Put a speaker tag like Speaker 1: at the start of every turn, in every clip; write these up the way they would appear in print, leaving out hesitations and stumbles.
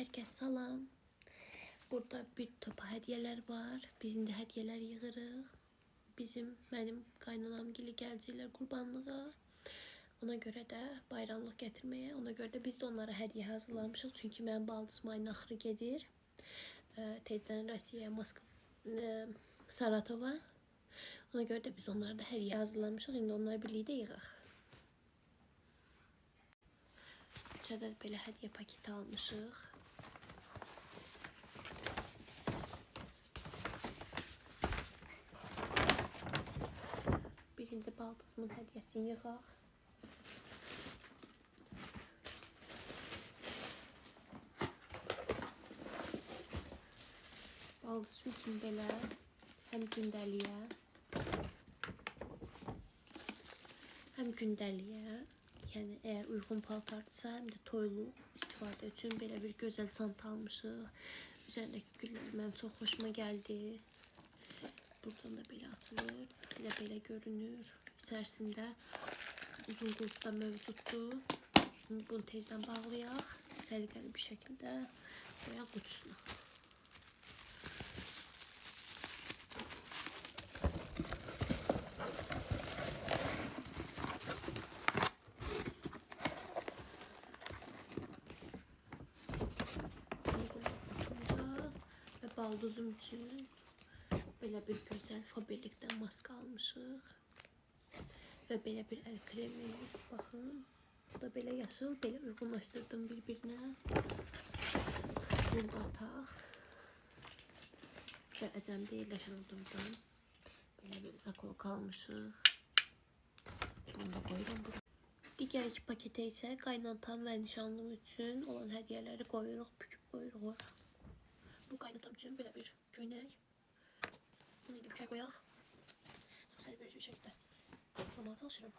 Speaker 1: Herkes salam. Burada bir topa hediyeler var. Biz indi hediyeler yığırıq. Mənim qaynanam gili gələcəklər qurbanlığa. Ona görə də bayramlıq gətirməyə. Ona görə də biz də onlara hediyə hazırlamışıq. Çünki mənim baldızım ayın axırı gedir. Tezdən Rusiyaya, Moskva, Saratova. Ona görə də biz onlara da hediyə hazırlamışıq. İndi onları birlikdə yığaq. Üçədə belə hediyə paketi almışıq. Birinci baldızımın hədiyəsini yığaq. Baldız üçün belə həm gündəliyə, yəni əgər uyğun paltardırsa, həm də toyluq istifadə üçün belə bir gözəl çanta almışıq. Üzərindəki güllər mənim çox xoşuma gəldi. Buradan da belə açılır, içi də belə görünür. İçərisində uzun qulp da mövcuddur. Bunu tezdən bağlayaq, səliqəli bir şəkildə qoyaq qutusuna. Və baldızım üçün belə bir gözəl Faberlikdən maska almışıq. Və belə bir əl kremi. Baxın. Bu da belə yaşıl. Belə uyğunlaşdırdım bir-birinə. Bunu da ataq. Və əcəmdə yerləşdirildim. Belə bir zakolka almışıq. Bunu da qoyuram bura. Digər iki paketə isə qaynatam və nişanlım üçün olan hədiyələri qoyuruq, büküb qoyuruq ora. Bu qaynatam üçün belə bir köynək. Bunu indi bükək qoyaq. Çox sərbəst bir şəkildə qatlamaya çalışıram.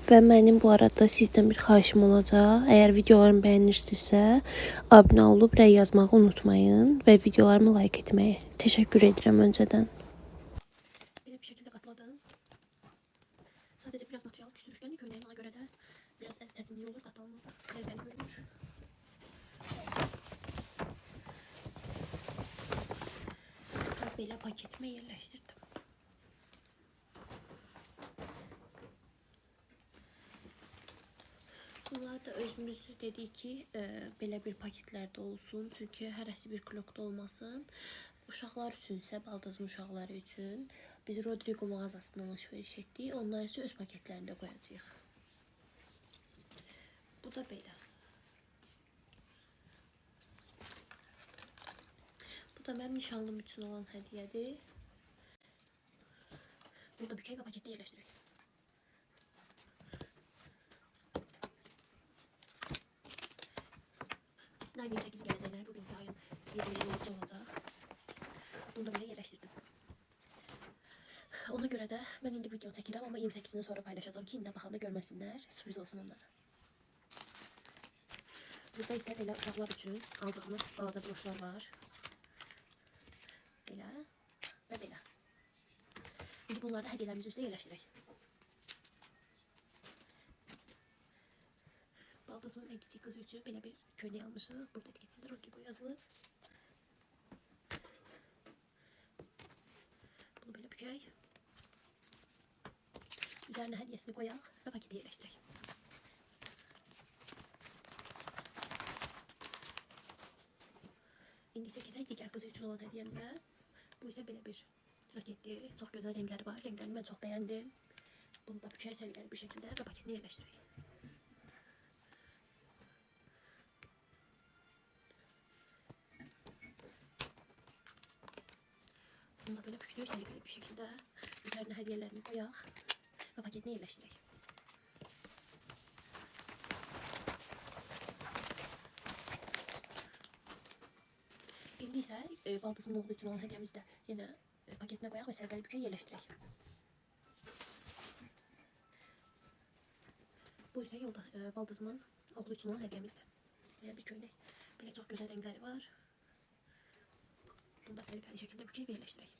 Speaker 1: Və mənim bu arada sizdən bir xahişim olacaq. Əgər videolarımı bəyənirsinizsə, abunə olub rəy yazmağı unutmayın və videolarımı like etməyi. Təşəkkür edirəm öncədən. Belə bir şəkildə qatladım. Sadəcə biraz material küsürüşkən köynəyin, ona görə də biraz çətinlik olur qatlanmaq. Səliqəli görünür. Belə paketimə yerləşdirdim. Bunlar da özümüz dedik ki, belə bir paketlərdə olsun. Çünki hərəsi bir kilokda olmasın. Uşaqlar üçünsə, baldızın uşaqları üçün biz Rodrigo mağazasından alışveriş etdik. Onlar isə öz paketlərində qoyacağıq. Bu da belə. Bu da mənim nişanlım üçün olan hədiyədir. Bunu da bükək və paketdə yerləşdirək. Əslində ayın 28-i gələcəklər. Bugün isə ayın 20-ci olacaq. Bunu da belə yerləşdirdim. Ona görə də mən indi video çəkirəm, amma 28-dən sonra paylaşacağım ki, indi baxanda görməsinlər. Sürpriz olsun onlara. Burada isə belə uşaqlar üçün aldığımız balaca broşlar var. Belə və belə. İndi bunları hədiyələrimiz üstə yerləşdirək. Baldızımın ən kiçik qızı üçün belə bir köynək almışıq. Burada etiketində Rodrigo yazılıb. Bunu belə bükək. Üzərinə hədiyəsini qoyaq və paketi yerləşdirək. İndi isə keçək digər qızı üçün olan hədiyəmizə. Bu isə belə bir raketdir. Çox gözəl rəngləri var. Rənglərini mən çox bəyəndim. Bunu da bükək səliqəli bir şəkildə və paketini yerləşdirək. Bunu da belə bükülür səliqəli bir şəkildə. Üzərinə hədiyələrini qoyaq və paketini yerləşdirək. İndi isə baldızımın oğlu üçün olan hədiyəmizi də yenə paketinə qoyaq və səliqəli bükək yerləşdirək. Bu isə baldızımın oğlu üçün olan hədiyəmizdir. Belə bir köynək. Belə çox gözəl rəngləri var. Bunu da səliqəli şəkildə bükək və yerləşdirək.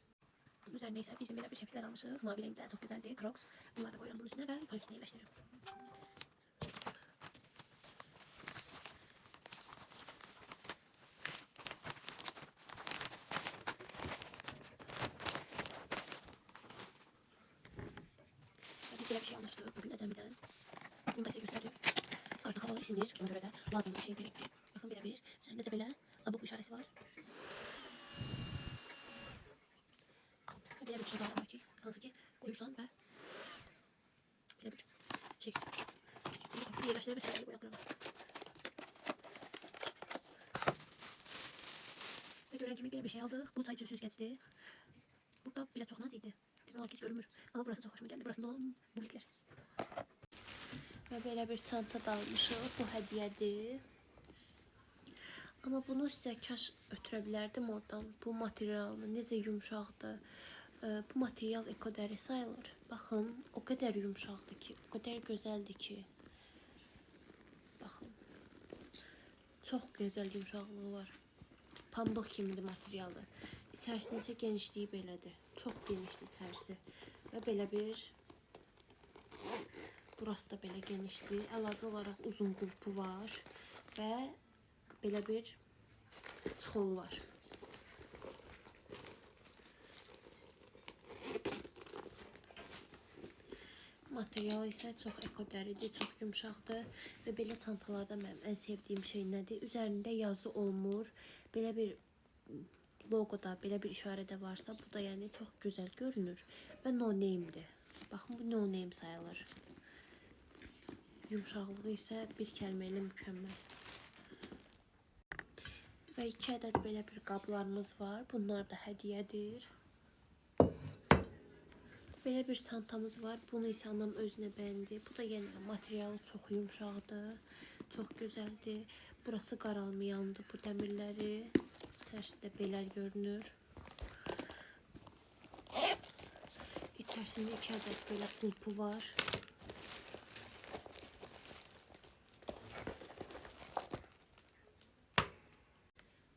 Speaker 1: Bunun üzərinə isə bizim belə bir şəkillər almışıq. Mavi rəngdə çox gözəldir. Crocs. Bunları da qoyuram bunun üstünə və paketini yerləşdiririm. Bugün əcəmidən. Bunu da sizə göstərim. Artıq havalar isinir. Ona görə də lazımlı bir şeydir. Baxın belə bir. Üzərində də belə abuk işarəsi var. Və belə bir şey var ki, hansı ki qoyursan və belə bir şey. Bunu yerləşdirə və sərəli boyaqlara var. Və görən kimi belə bir şey aldıq. Bu çay üçün süzgəcdir. Burada belə çox naz idi. Demək olar ki, heç görünmür. Amma burası çox xoşuma gəldi. Burasında olan buliklər. Və belə bir çanta da almışıq. Bu hədiyyədir. Amma bunu sizə kaş ötürə bilərdim oradan. Bu materialını necə yumşaqdır. Bu material ekodəri sayılır. Baxın, o qədər yumşaqdır ki, o qədər gözəldir ki. Baxın. Çox gözəl yumşaqlığı var. Pambıq kimidir materialı. İçərisinin isə genişliyi belədir. Çox genişdir içərisi. Və belə bir... Burası da belə genişdir. Əlavə olaraq uzun qulpu var. Və belə bir çıxıl var. Material isə çox ekodəridir, çox yumşaqdır. Və belə çantalarda mənim ən sevdiyim şey nədir? Üzərində yazı olmur. Belə bir logoda, belə bir işarədə varsa, bu da yəni çox gözəl görünür. Və no name'dir. Baxın, bu no name sayılır. Yumşaqlığı isə bir kəlmə ilə mükəmməl. Və 2 ədəd belə bir qablarımız var. Bunlar da hədiyyədir. Belə bir çantamız var. Bunu isə anam özünə bəyəndi. Bu da yenə materialı çox yumşaqdır. Çox gözəldir. Burası qaralmayandır bu dəmirləri. İçərisində belə görünür. İçərisində 2 ədəd belə qulpu var.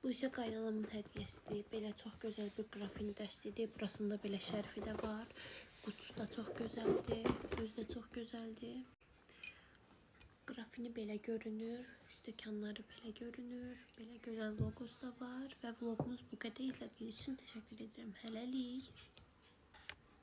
Speaker 1: Bu isə qaynanamın hədiyyəsidir. Belə çox gözəl bir qrafin dəstidir. Burasında belə şərfi də var. Qutusu da çox gözəldir. Özü də çox gözəldir. Qrafini belə görünür. Stəkanları belə görünür. Belə gözəl logosu da var. Və vlogumuz bu qədər izlədiyiniz üçün təşəkkür edirəm. Hələlik.